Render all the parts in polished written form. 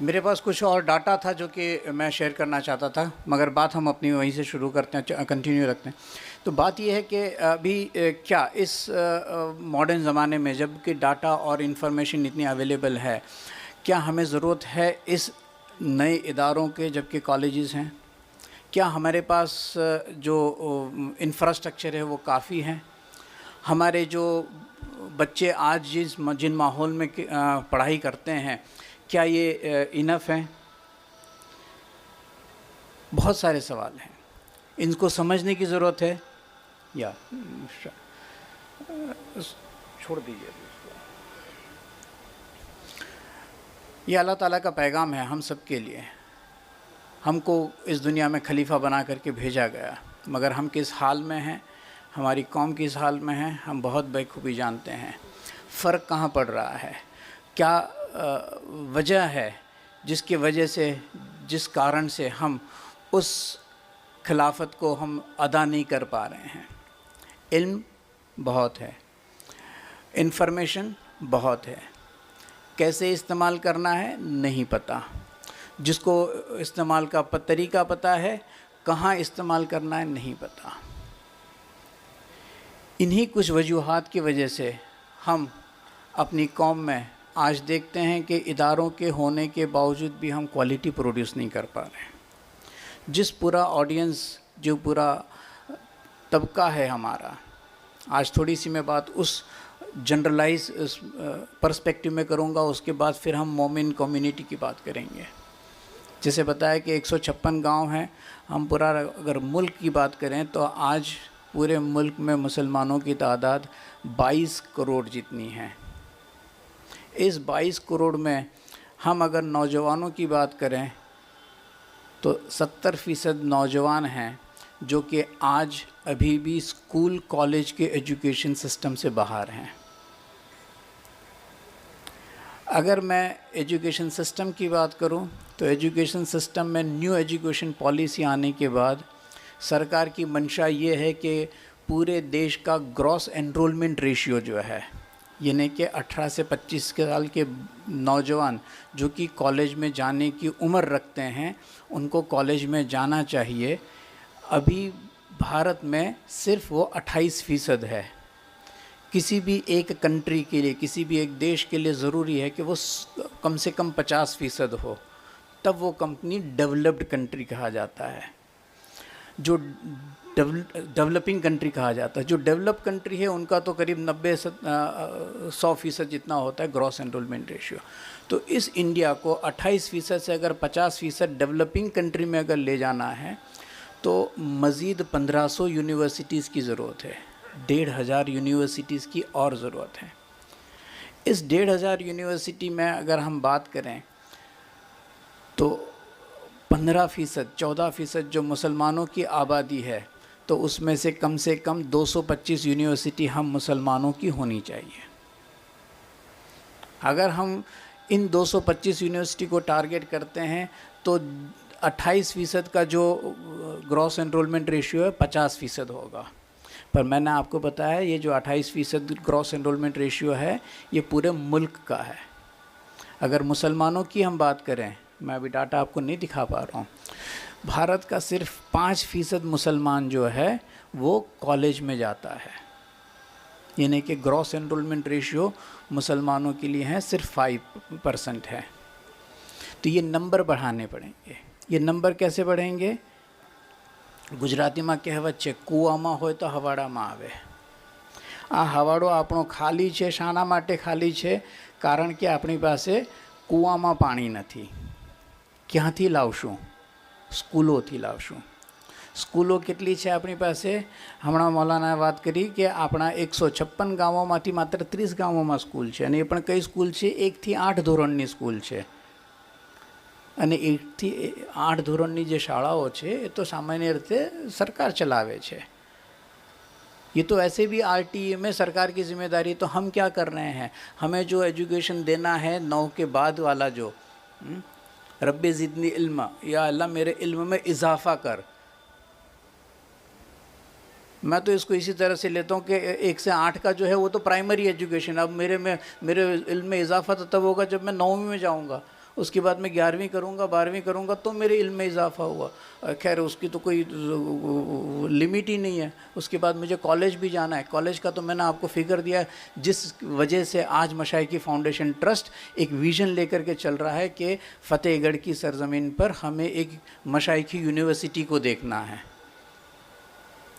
मेरे पास कुछ और डाटा था जो कि मैं शेयर करना चाहता था, मगर बात हम अपनी वहीं से शुरू करते हैं, कंटिन्यू रखते हैं। तो बात यह है कि अभी क्या इस मॉडर्न ज़माने में जबकि डाटा और इन्फॉर्मेशन इतनी अवेलेबल है, क्या हमें ज़रूरत है इस नए इदारों के जबकि कॉलेजेस हैं? क्या हमारे पास जो इंफ्रास्ट्रक्चर है वो काफ़ी है? हमारे जो बच्चे आज जिन माहौल में पढ़ाई करते हैं, क्या ये इनफ है? बहुत सारे सवाल हैं, इनको समझने की ज़रूरत है। या छोड़ दीजिए इसको। ये अल्लाह ताला का पैगाम है हम सब के लिए। हमको इस दुनिया में खलीफा बना करके भेजा गया, मगर हम किस हाल में हैं, हमारी कौम किस हाल में है, हम बहुत बखूबी जानते हैं। फ़र्क कहाँ पड़ रहा है, क्या वजह है जिसकी वजह से, जिस कारण से हम उस खिलाफत को हम अदा नहीं कर पा रहे हैं। इल्म बहुत है, इन्फॉर्मेशन बहुत है, कैसे इस्तेमाल करना है नहीं पता। जिसको इस्तेमाल का तरीका पता है, कहाँ इस्तेमाल करना है नहीं पता। इन्हीं कुछ वजूहात की वजह से हम अपनी कौम में आज देखते हैं कि इदारों के होने के बावजूद भी हम क्वालिटी प्रोड्यूस नहीं कर पा रहे हैं। जिस पूरा ऑडियंस, जो पूरा तबका है हमारा, आज थोड़ी सी मैं बात उस जनरलाइज पर्सपेक्टिव में करूँगा, उसके बाद फिर हम मोमिन कम्युनिटी की बात करेंगे। जैसे बताया कि 156 गांव हैं, हम पूरा अगर मुल्क की बात करें तो आज पूरे मुल्क में मुसलमानों की तादाद 22 करोड़ जितनी है। इस 22 करोड़ में हम अगर नौजवानों की बात करें तो 70% नौजवान हैं जो कि आज अभी भी स्कूल कॉलेज के एजुकेशन सिस्टम से बाहर हैं। अगर मैं एजुकेशन सिस्टम की बात करूं तो एजुकेशन सिस्टम में न्यू एजुकेशन पॉलिसी आने के बाद सरकार की मंशा ये है कि पूरे देश का ग्रॉस एनरोलमेंट रेशियो जो है, यानी कि 18 से 25 साल के नौजवान जो कि कॉलेज में जाने की उम्र रखते हैं, उनको कॉलेज में जाना चाहिए। अभी भारत में सिर्फ वो 28% है। किसी भी एक कंट्री के लिए, किसी भी एक देश के लिए ज़रूरी है कि वो कम से कम 50% हो, तब वो कंपनी डेवलप्ड कंट्री कहा जाता है। जो डेवलपिंग कंट्री कहा जाता है, जो डेवलप कंट्री है उनका तो करीब 90-100% जितना होता है ग्रॉस एनरोलमेंट रेशियो। तो इस इंडिया को 28% से अगर 50% डेवलपिंग कंट्री में अगर ले जाना है तो मज़ीद 1500 यूनिवर्सिटीज़ की ज़रूरत है, 1500 यूनिवर्सिटीज़ की और ज़रूरत है। इस 1500 यूनिवर्सिटी में अगर हम बात करें तो 15%, 14% जो मुसलमानों की आबादी है, तो उसमें से कम 225 यूनिवर्सिटी हम मुसलमानों की होनी चाहिए। अगर हम इन 225 यूनिवर्सिटी को टारगेट करते हैं तो 28% का जो ग्रॉस एनरोलमेंट रेशियो है 50% होगा। पर मैंने आपको बताया ये जो 28% ग्रॉस एनरोलमेंट रेशियो है ये पूरे मुल्क का है। अगर मुसलमानों की हम बात करें, मैं अभी डाटा आपको नहीं दिखा पा रहा हूँ, भारत का सिर्फ 5% मुसलमान जो है वो कॉलेज में जाता है, यानी कि ग्रॉस एनरोलमेंट रेशियो मुसलमानों के लिए है सिर्फ 5% है। तो ये नंबर बढ़ाने पड़ेंगे। ये नंबर कैसे बढ़ेंगे? गुजराती में कहेवत है, कूવામાં હોય તો હવાડામાં આવે। આ હવાડો આપણો ખાલી છે, શાના માટે ખાલી છે? કારણ કે આપણી પાસે કૂવામાં પાણી નથી। ક્યાંથી લાવશું? સ્કૂલોથી લાવશું। સ્કૂલો કેટલી છે આપણી પાસે? હમણાં મૌલાનાએ વાત કરી કે આપણા 156 ગામોમાંથી માત્ર 30 ગામોમાં સ્કૂલ છે, અને એ પણ કઈ સ્કૂલ છે? 1 થી 8 ધોરણની સ્કૂલ છે। અને 1 થી 8 ધોરણની જે શાળાઓ છે એ તો સામાન્ય રીતે સરકાર ચલાવે છે। ये तो ऐसे भी आरटीए में सरकार की जिम्मेदारी। तो हम क्या कर रहे हैं? हमें जो एजुकेशन देना है 9 के बाद वाला जो रब्बे ज़िदनी इल्म, या अल्लाह मेरे इल्म में इजाफ़ा कर, मैं तो इसको इसी तरह से लेता हूँ कि 1 से 8 का जो है वो तो प्राइमरी एजुकेशन। अब मेरे इल्म में इजाफ़ा तो तब होगा जब मैं 9वीं में जाऊँगा। उसके बाद मैं 11वीं करूँगा, 12वीं करूँगा तो मेरे इल्म में इजाफा हुआ। खैर उसकी तो कोई लिमिट ही नहीं है। उसके बाद मुझे कॉलेज भी जाना है। कॉलेज का तो मैंने आपको फिगर दिया है, जिस वजह से आज मशाइखी फाउंडेशन ट्रस्ट एक विज़न लेकर के चल रहा है कि फ़तेहगढ़ की सरज़मीन पर हमें एक मशाइखी यूनिवर्सिटी को देखना है।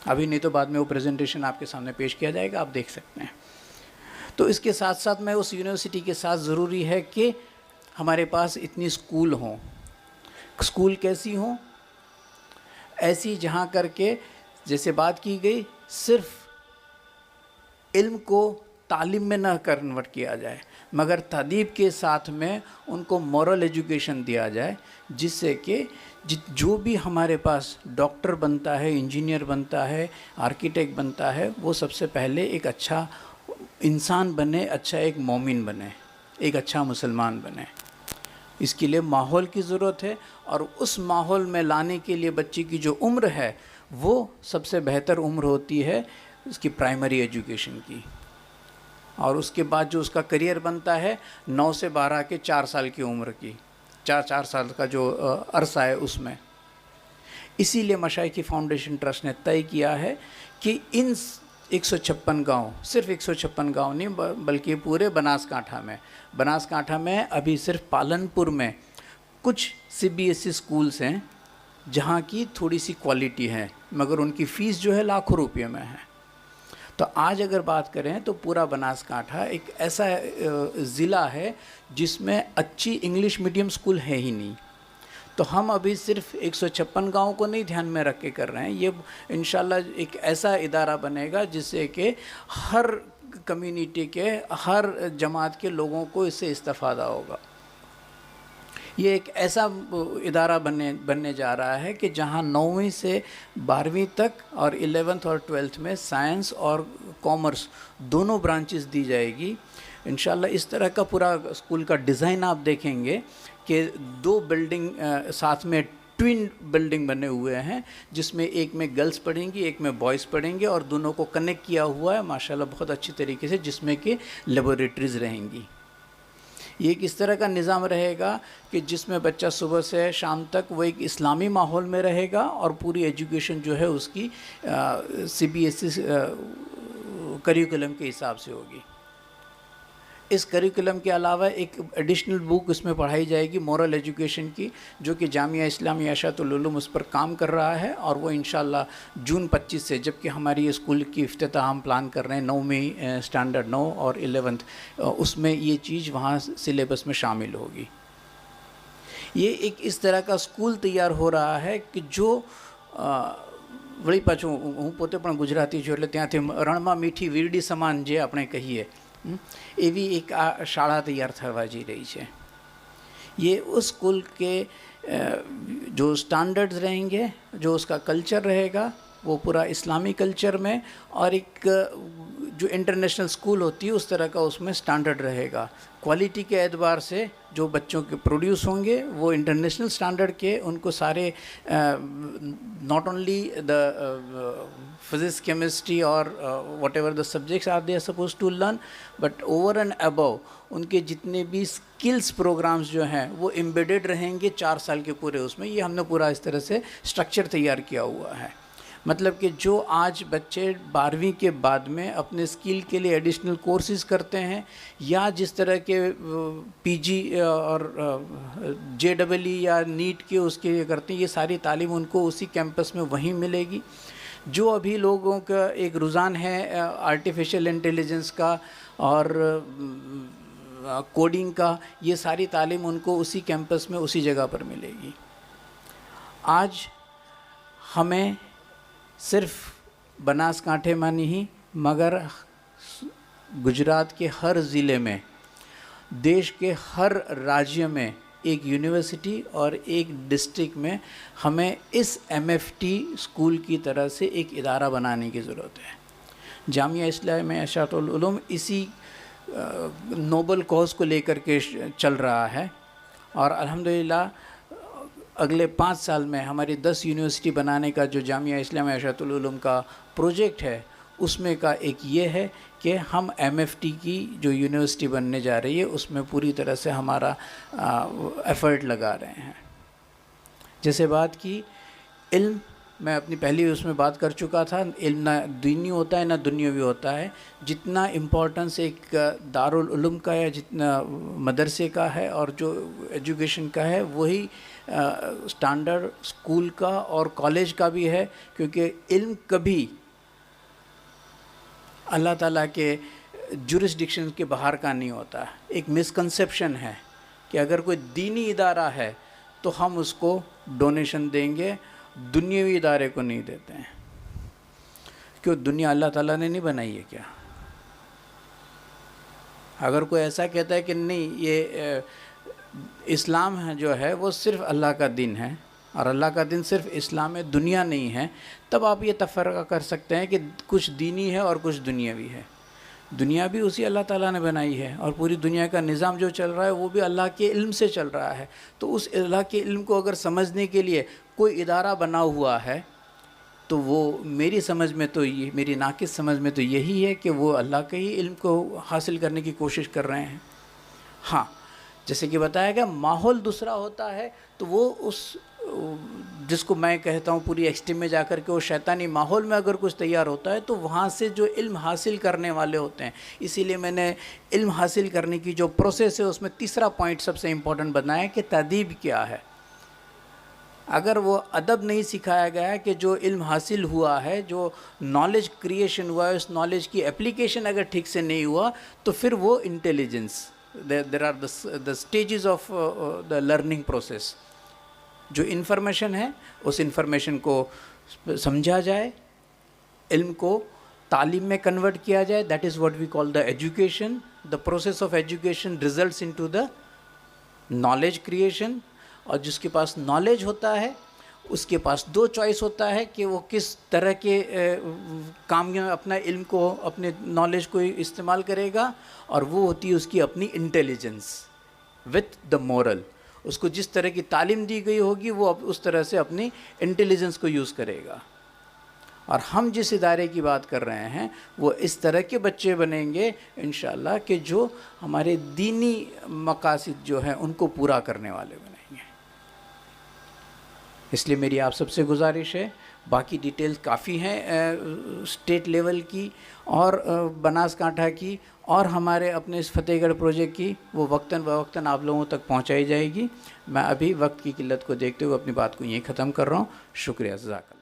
अभी नहीं तो बाद में वो प्रेजेंटेशन आपके सामने पेश किया जाएगा, आप देख सकते हैं। तो इसके साथ साथ मैं उस यूनिवर्सिटी के साथ ज़रूरी है कि हमारे पास इतनी स्कूल हों। स्कूल कैसी हों? ऐसी जहाँ करके, जैसे बात की गई, सिर्फ इल्म को तालीम में न कन्वर्ट किया जाए, मगर तादीब के साथ में उनको मॉरल एजुकेशन दिया जाए, जिससे कि जो भी हमारे पास डॉक्टर बनता है, इंजीनियर बनता है, आर्किटेक्ट बनता है, वो सबसे पहले एक अच्छा इंसान बने, अच्छा एक मोमिन बने, एक अच्छा मुसलमान बने। इसके लिए माहौल की ज़रूरत है, और उस माहौल में लाने के लिए बच्चे की जो उम्र है वो सबसे बेहतर उम्र होती है उसकी प्राइमरी एजुकेशन की। और उसके बाद जो उसका करियर बनता है 9 से 12 के 4 साल की उम्र की, 4 साल का जो अरसा है उसमें। इसीलिए मशाइखी फाउंडेशन ट्रस्ट ने तय किया है कि इन 156 गांव, सिर्फ 156 गांव नहीं बल्कि पूरे बनासकांठा में अभी सिर्फ पालनपुर में कुछ CBSE स्कूल्स हैं जहां की थोड़ी सी क्वालिटी है, मगर उनकी फ़ीस जो है लाखों रुपये में है। तो आज अगर बात करें तो पूरा बनासकांठा एक ऐसा ज़िला है जिसमें अच्छी इंग्लिश मीडियम स्कूल है ही नहीं। तो हम अभी सिर्फ 156 गाँव को नहीं ध्यान में रख के कर रहे हैं, ये इंशाल्लाह एक ऐसा इदारा बनेगा जिससे कि हर कम्युनिटी के, हर जमात के लोगों को इससे इस्तेफ़ादा होगा। ये एक ऐसा इदारा बनने जा रहा है कि जहाँ 9वीं से 12वीं तक और 11th और 12th में साइंस और कॉमर्स दोनों ब्रांचेस दी जाएगी इंशाल्लाह। इस तरह का पूरा स्कूल का डिज़ाइन आप देखेंगे कि 2 बिल्डिंग साथ में ट्विन बिल्डिंग बने हुए हैं, जिसमें एक में गर्ल्स पढ़ेंगी, एक में बॉयज़ पढ़ेंगे, और दोनों को कनेक्ट किया हुआ है माशाल्लाह बहुत अच्छी तरीके से, जिसमें कि लेबोरेटरीज़ रहेंगी। ये एक इस तरह का निज़ाम रहेगा कि जिसमें बच्चा सुबह से शाम तक वो एक इस्लामी माहौल में रहेगा, और पूरी एजुकेशन जो है उसकी CBSE करिकुलम के हिसाब से होगी। इस करिकुलम के अलावा एक एडिशनल बुक उसमें पढ़ाई जाएगी मॉरल एजुकेशन की, जो कि जामिया इस्लामिया इरशादुल उलूम उस पर काम कर रहा है, और वो इंशाल्लाह जून 25 से, जबकि हमारी ये स्कूल की इफ्तिताह हम प्लान कर रहे हैं 9वीं स्टैंडर्ड 9 और 11th, उसमें ये चीज़ वहाँ सिलेबस में शामिल होगी। ये एक इस तरह का स्कूल तैयार हो रहा है कि जो वही पाछું હું પોતે પણ ગુજરાતી છું, એટલે ત્યાંથી રણમાં મીઠી વીરડી સમાન જે આપણે કહીએ એવી એક આ શાળા તૈયાર થવા જઈ રહી છે। ये उस स्कूल के जो स्टैंडर्ड्स रहेंगे, जो उसका कल्चर रहेगा वो पूरा इस्लामी कल्चर में, और एक जो इंटरनेशनल स्कूल होती है उस तरह का उसमें स्टैंडर्ड रहेगा। क्वालिटी के एतबार से जो बच्चों के प्रोड्यूस होंगे वो इंटरनेशनल स्टैंडर्ड के, उनको सारे not only the physics, chemistry और whatever the subjects are they are suppose to learn, but over and above उनके जितने भी स्किल्स प्रोग्राम्स जो हैं वो एम्बेडेड रहेंगे 4 साल के पूरे उसमें। ये हमने पूरा इस तरह से स्ट्रक्चर तैयार किया हुआ है। मतलब कि जो आज बच्चे 12वीं के बाद में अपने स्किल के लिए एडिशनल कोर्सेज करते हैं, या जिस तरह के PG और JEE या नीट के उसके करते हैं, ये सारी तालीम उनको उसी कैंपस में वहीं मिलेगी। जो अभी लोगों का एक रुझान है आर्टिफिशियल इंटेलिजेंस का और कोडिंग का, ये सारी तालीम उनको उसी कैंपस में उसी जगह पर मिलेगी। आज हमें सिर्फ बनासकांठे में नहीं मगर गुजरात के हर ज़िले में, देश के हर राज्य में एक यूनिवर्सिटी और एक डिस्ट्रिक्ट में हमें इस MFT स्कूल की तरह से एक इदारा बनाने की ज़रूरत है। जामिया इस्लामिया इरशादुल उलूम इसी नोबल कॉज को लेकर के चल रहा है, और अल्हम्दुलिल्लाह अगले 5 साल में हमारी 10 यूनिवर्सिटी बनाने का जो जामिया इस्लामिया इरशादुल उलूम का प्रोजेक्ट है उसमें का एक ये है कि हम MFT की जो यूनिवर्सिटी बनने जा रही है उसमें पूरी तरह से हमारा एफ़र्ट लगा रहे हैं। जैसे बात की इल्म, मैं अपनी पहली उसमें बात कर चुका था, इल्म ना दीनी होता है ना दुनियावी होता है। जितना इम्पोर्टेंस एक दारुल उलूम का है, जितना मदरसे का है और जो एजुकेशन का है, वही स्टैंडर्ड स्कूल का और कॉलेज का भी है। क्योंकि इल्म कभी अल्लाह ताला के जुरिस्डिक्शन के बाहर का नहीं होता। एक मिसकंसेप्शन है कि अगर कोई दीनी इदारा है तो हम उसको डोनेशन देंगे, दुनियावी इदारे को नहीं देते हैं। क्यों? दुनिया अल्लाह ताला ने नहीं बनाई है क्या? अगर कोई ऐसा कहता है कि नहीं ये इस्लाम है जो है वो सिर्फ़ अल्लाह का दिन है और अल्लाह का दिन सिर्फ़ इस्लाम है, दुनिया नहीं है, तब आप ये तफ़र्रा कर सकते हैं कि कुछ दीनी है और कुछ दुनियावी है। दुनिया भी उसी अल्लाह ताला ने बनाई है और पूरी दुनिया का निज़ाम जो चल रहा है वो भी अल्लाह के इल्म से चल रहा है। तो उस अल्लाह के इल्म को अगर समझने के लिए कोई इदारा बना हुआ है तो वो मेरी समझ में तो ये, मेरी नाक़िस समझ में तो यही है कि वो अल्लाह के ही इल्म को हासिल करने की कोशिश कर रहे हैं। हाँ, जैसे कि बताया गया, माहौल दूसरा होता है तो वो उस जिसको मैं कहता हूँ पूरी एक्सट्रीम में जाकर के वो शैतानी माहौल में अगर कुछ तैयार होता है तो वहाँ से जो इल्म हासिल करने वाले होते हैं, इसीलिए मैंने इल्म हासिल करने की जो प्रोसेस है उसमें तीसरा पॉइंट सबसे इम्पोर्टेंट बनाया कि तदीब क्या है। अगर वो अदब नहीं सिखाया गया है कि जो इल्म हासिल हुआ है, जो नॉलेज क्रिएशन हुआ है, उस नॉलेज की एप्लीकेशन अगर ठीक से नहीं हुआ तो फिर वो intelligence, there are the stages of the learning process. जो इन्फॉर्मेशन है उस इन्फॉर्मेशन को समझा जाए, इल्म को तालीम में कन्वर्ट किया जाए, that is what we call the education. The process of education results into the knowledge creation. और जिसके पास नॉलेज होता है उसके पास दो चॉइस होता है कि वो किस तरह के काम में अपना इल्म को, अपने नॉलेज को इस्तेमाल करेगा, और वो होती है उसकी अपनी इंटेलिजेंस विथ द मोरल। उसको जिस तरह की तालीम दी गई होगी वो उस तरह से अपनी इंटेलिजेंस को यूज़ करेगा। और हम जिस इदारे की बात कर रहे हैं वो इस तरह के बच्चे बनेंगे इंशाअल्लाह कि जो हमारे दीनी मकासद जो हैं उनको पूरा करने वाले बनेंगे। इसलिए मेरी आप सबसे गुजारिश है, बाकी डिटेल्स काफ़ी हैं स्टेट लेवल की और बनासकांठा की और हमारे अपने इस फतेहगढ़ प्रोजेक्ट की, वो वक्तन फ़वक्तन आप लोगों तक पहुंचाई जाएगी। मैं अभी वक्त की किल्लत को देखते हुए अपनी बात को यहीं ख़त्म कर रहा हूँ। शुक्रिया, जज़ाकल्लाह।